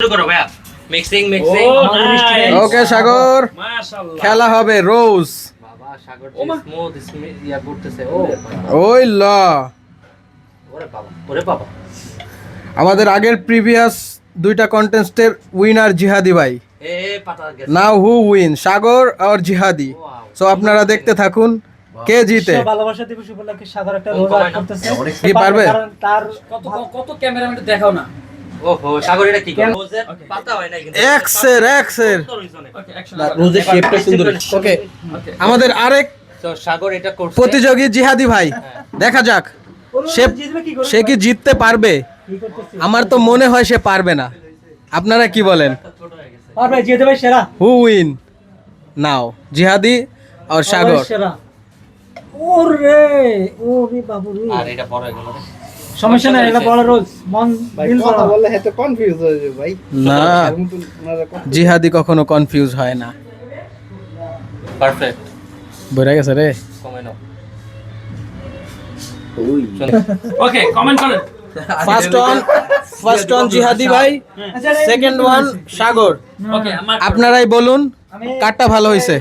শুরু করো ভাইয়া মিক্সিং ওকে সাগর মাশাআল্লাহ খেলা হবে রোজ বাবা সাগর স্মুথ ইয়া করতেছে ও ওই ল ওরে বাবা আমাদের আগের প্রিভিয়াস দুইটা কন্টেস্টের উইনার জিহাদি ভাই এ পাতা গেছে নাও হু উইন সাগর আর জিহাদি সো আপনারা দেখতে থাকুন কে জিতে ভালোবাসা দিবস উপলক্ষে সাগর একটা রোজা করতেছে কি পারবে কারণ তার কত ক্যামেরাম্যান দেখাও না ওহো সাগর এটা কি করে রোজের পাতা হয় না কিন্তু এক্সের ওকে অ্যাকশন রোজের শেপটা সুন্দর ওকে আমাদের আরেক তো সাগর এটা করছে প্রতিযোগী জিহাদি ভাই দেখা যাক সে জিতবে কি করে সে কি জিততে পারবে কি করতেছে আমার তো মনে হয় সে পারবে না আপনারা কি বলেন ছোট হয়ে গেছে পারবে জিতে ভাই সেরা হু উইন নাও জিহাদি আর সাগর সেরা ওরে ওরে বাবু রে আর এটা বড় হয়ে গেল রে সমস্যা নাই এটা বড় রোজ মন দিল কথা বললে হেতে কনফিউজ হয়ে যাবে ভাই না জিহাদি কখনো কনফিউজ হয় না পারফেক্ট বুঝা গেছে রে কমে নাও ওকে কমেন্ট করেন ফার্স্ট অন জিহাদি ভাই সেকেন্ড ওয়ান সাগর ওকে আমার আপনারাই বলুন কারটা ভালো হয়েছে